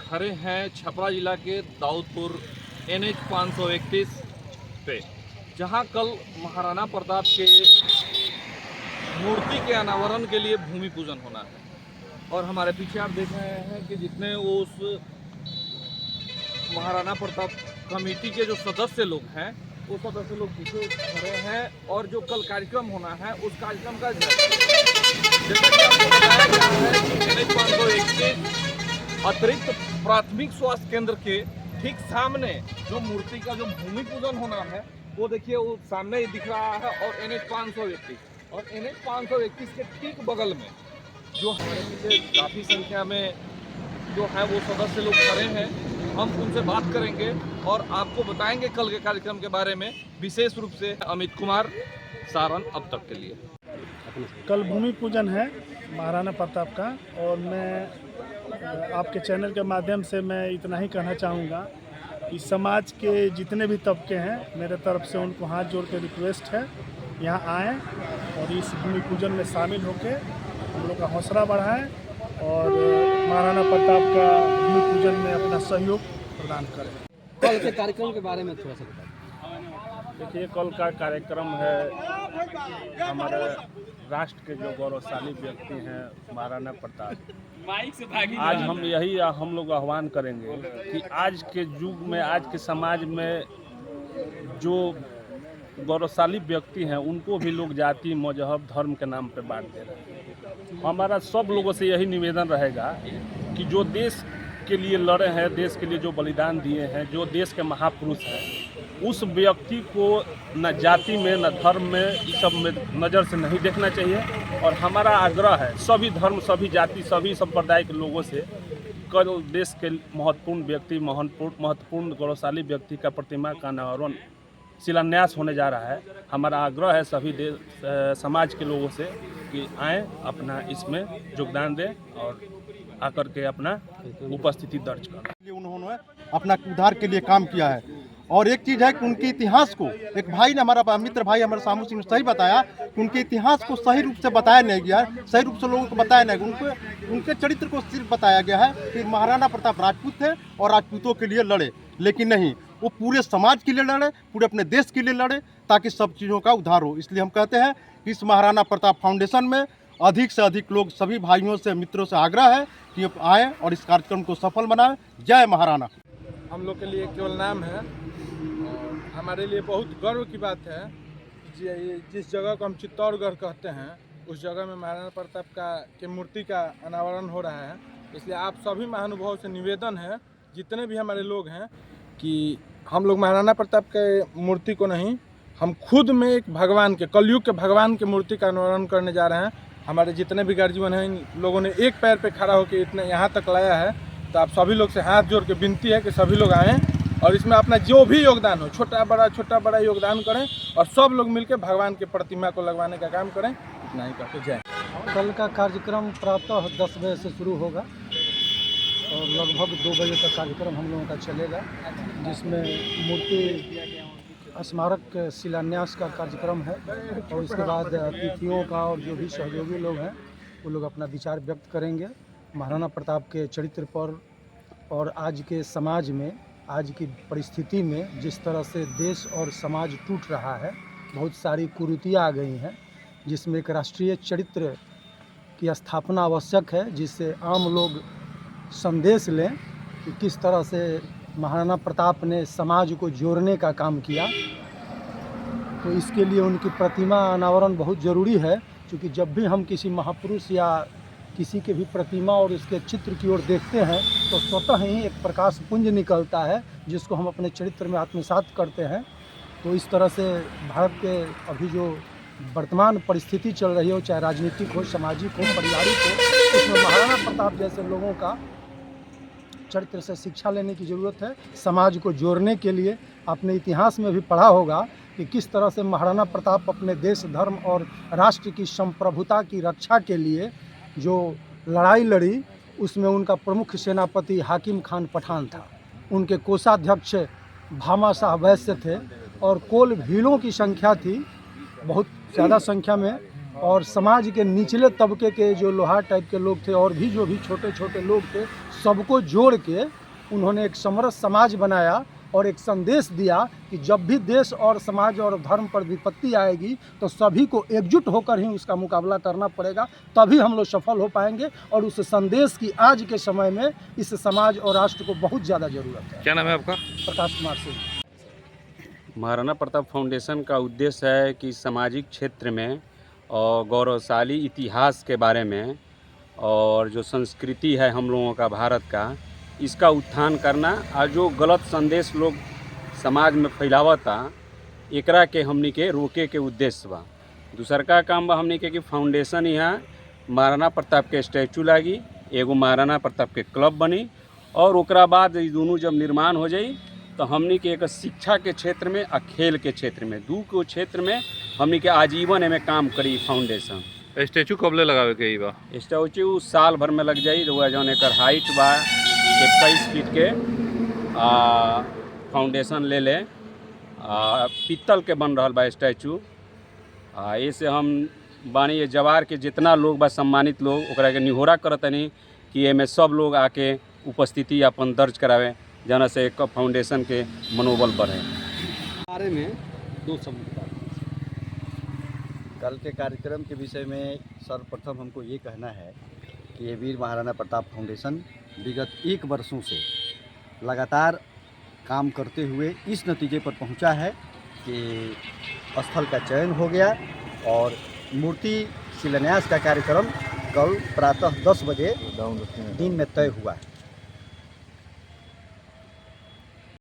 खड़े हैं छपरा जिला के दाऊदपुर NH 531 पे, जहां कल महाराणा प्रताप के मूर्ति के अनावरण के लिए भूमि पूजन होना है। और हमारे पीछे आप देख रहे हैं कि जितने वो उस महाराणा प्रताप कमेटी के जो सदस्य लोग हैं, वो सदस्य लोग पीछे खड़े हैं और जो कल कार्यक्रम होना है उस कार्यक्रम का जैसा कि आपको बताया गया है कि NH 531 अतिरिक्त प्राथमिक स्वास्थ्य केंद्र के ठीक सामने जो मूर्ति का जो भूमि पूजन होना है, वो देखिए वो सामने ही दिख रहा है। और NH 531 और NH 531 के ठीक बगल में जो हमारे पीछे काफ़ी संख्या में जो है वो सदस्य लोग खड़े हैं। हम उनसे बात करेंगे और आपको बताएंगे कल के कार्यक्रम के बारे में। विशेष रूप से अमित कुमार, सारण अब तक के लिए। कल भूमि पूजन है महाराणा प्रताप का, और मैं आपके चैनल के माध्यम से मैं इतना ही कहना चाहूँगा कि समाज के जितने भी तबके हैं, मेरे तरफ से उनको हाथ जोड़ के रिक्वेस्ट है, यहाँ आएँ और इस भूमि पूजन में शामिल होकर हम लोग का हौसला बढ़ाएं और महाराणा प्रताप का भूमि पूजन में अपना सहयोग प्रदान करें। कल के कार्यक्रम के बारे में थोड़ा सा बताएं। देखिए, कल का कार्यक्रम है हमारे राष्ट्र के जो गौरवशाली व्यक्ति हैं महाराणा प्रताप। आज हम लोग आह्वान करेंगे कि आज के युग में, आज के समाज में जो गौरवशाली व्यक्ति हैं उनको भी लोग जाति, मजहब, धर्म के नाम पे बांट दे रहे हैं। हमारा सब लोगों से यही निवेदन रहेगा कि जो देश के लिए लड़े हैं, देश के लिए जो बलिदान दिए हैं, जो देश के महापुरुष हैं, उस व्यक्ति को न जाति में, न धर्म में, इस सब में नज़र से नहीं देखना चाहिए। और हमारा आग्रह है सभी धर्म, सभी जाति, सभी संप्रदाय के लोगों से, कल देश के महत्वपूर्ण व्यक्ति, महत्वपूर्ण गौरवशाली व्यक्ति का प्रतिमा का अनावरण, शिलान्यास होने जा रहा है। हमारा आग्रह है सभी समाज के लोगों से कि आएँ, अपना इसमें योगदान दें और आकर के अपना उपस्थिति दर्ज करें। उन्होंने अपना उद्धार के लिए काम किया है। और एक चीज़ है कि उनके इतिहास को, एक भाई ने, हमारा मित्र भाई हमारे सामू सिंह ने सही बताया कि उनके इतिहास को सही रूप से बताया नहीं गया, सही रूप से लोगों को बताया नहीं गया। उनके चरित्र को सिर्फ बताया गया है कि महाराणा प्रताप राजपूत थे और राजपूतों के लिए लड़े, लेकिन नहीं, वो पूरे समाज के लिए लड़े, पूरे अपने देश के लिए लड़े, ताकि सब चीज़ों का उद्धार हो। इसलिए हम कहते हैं कि इस महाराणा प्रताप फाउंडेशन में अधिक से अधिक लोग, सभी भाइयों से, मित्रों से आग्रह है कि आएँ और इस कार्यक्रम को सफल बनाएं। जय महाराणा। हम लोग के लिए केवल नाम है, हमारे लिए बहुत गर्व की बात है कि जिस जगह को हम चित्तौड़गढ़ कहते हैं, उस जगह में महाराणा प्रताप के मूर्ति का अनावरण हो रहा है। इसलिए आप सभी महानुभावों से निवेदन है, जितने भी हमारे लोग हैं, कि हम लोग महाराणा प्रताप के मूर्ति को नहीं, हम खुद में एक भगवान के, कलयुग के भगवान के मूर्ति का अनावरण करने जा रहे हैं। हमारे जितने भी गार्जियन हैं, इन लोगों ने एक पैर पे खड़ा होकर इतने यहाँ तक लाया है। तो आप सभी लोग से हाथ जोड़ के विनती है कि सभी लोग आएँ और इसमें अपना जो भी योगदान हो, छोटा बड़ा योगदान करें और सब लोग मिलकर भगवान के प्रतिमा को लगवाने का काम करें। इतना ही कहते जय। कल का कार्यक्रम प्रातः 10 बजे से शुरू होगा और लगभग 2 बजे तक कार्यक्रम हम लोगों का चलेगा, जिसमें मूर्ति स्मारक शिलान्यास का कार्यक्रम है। और इसके बाद अतिथियों का और जो भी सहयोगी लोग हैं वो लोग अपना विचार व्यक्त करेंगे महाराणा प्रताप के चरित्र पर। और आज के समाज में, आज की परिस्थिति में जिस तरह से देश और समाज टूट रहा है, बहुत सारी कुरीतियाँ आ गई हैं, जिसमें एक राष्ट्रीय चरित्र की स्थापना आवश्यक है, जिससे आम लोग संदेश लें कि किस तरह से महाराणा प्रताप ने समाज को जोड़ने का काम किया। तो इसके लिए उनकी प्रतिमा अनावरण बहुत ज़रूरी है, क्योंकि जब भी हम किसी महापुरुष या किसी के भी प्रतिमा और उसके चित्र की ओर देखते हैं तो स्वतः ही एक प्रकाश पुंज निकलता है, जिसको हम अपने चरित्र में आत्मसात करते हैं। तो इस तरह से भारत के अभी जो वर्तमान परिस्थिति चल रही हो, चाहे राजनीतिक हो, सामाजिक हो, पारिवारिक हो, उसमें महाराणा प्रताप जैसे लोगों का चरित्र से शिक्षा लेने की ज़रूरत है। समाज को जोड़ने के लिए आपने इतिहास में भी पढ़ा होगा कि किस तरह से महाराणा प्रताप अपने देश, धर्म और राष्ट्र की संप्रभुता की रक्षा के लिए जो लड़ाई लड़ी, उसमें उनका प्रमुख सेनापति हाकिम खान पठान था, उनके कोषाध्यक्ष भामा शाह वैश्य थे और कोल भीलों की संख्या थी बहुत ज़्यादा संख्या में, और समाज के निचले तबके के जो लोहार टाइप के लोग थे और भी जो भी छोटे छोटे लोग थे, सबको जोड़ के उन्होंने एक समरस समाज बनाया और एक संदेश दिया कि जब भी देश और समाज और धर्म पर विपत्ति आएगी तो सभी को एकजुट होकर ही उसका मुकाबला करना पड़ेगा, तभी हम लोग सफल हो पाएंगे। और उस संदेश की आज के समय में इस समाज और राष्ट्र को बहुत ज़्यादा ज़रूरत है। क्या नाम है आपका? प्रकाश कुमार सिंह। महाराणा प्रताप फाउंडेशन का उद्देश्य है कि सामाजिक क्षेत्र में और गौरवशाली इतिहास के बारे में और जो संस्कृति है हम लोगों का भारत का, इसका उत्थान करना और जो गलत संदेश लोग समाज में फैलावता एकरा के हमनी के रोके के उद्देश्य बा। दूसर का काम बा हमनी के कि फाउंडेशन यहाँ महाराणा प्रताप के स्टैचू लागी, एगो महाराणा प्रताप के क्लब बनी और ओकरा बाद ये दोनों जब निर्माण हो जाई तो हमनी के एक शिक्षा के क्षेत्र में और खेल के क्षेत्र में, दू को क्षेत्र में हमनी के आजीवन एमे काम करी फाउंडेशन। स्टैचू कब ले लगावे के ई बा? स्टैचू साल भर में लग जाई। रउआ जौन एकर हाइट बा 21 फीट के फाउंडेशन ले पीतल के बन रहा बा स्टैचू। ऐसे हम बानी ये जवार के जितना लोग बा सम्मानित लोग ओकरा के निहोरा करतनी कि एमे सब लोग आके उपस्थिति अपन दर्ज करावे, जना से एक फाउंडेशन के मनोबल बढ़े। बारे में 2 शब्द कल के कार्यक्रम के विषय में सर्वप्रथम हमको ये कहना है कि ये वीर महाराणा प्रताप फाउंडेशन विगत 1 वर्षों से लगातार काम करते हुए इस नतीजे पर पहुंचा है कि स्थल का चयन हो गया और मूर्ति शिलान्यास का कार्यक्रम कल प्रातः 10 बजे दिन में तय हुआ है।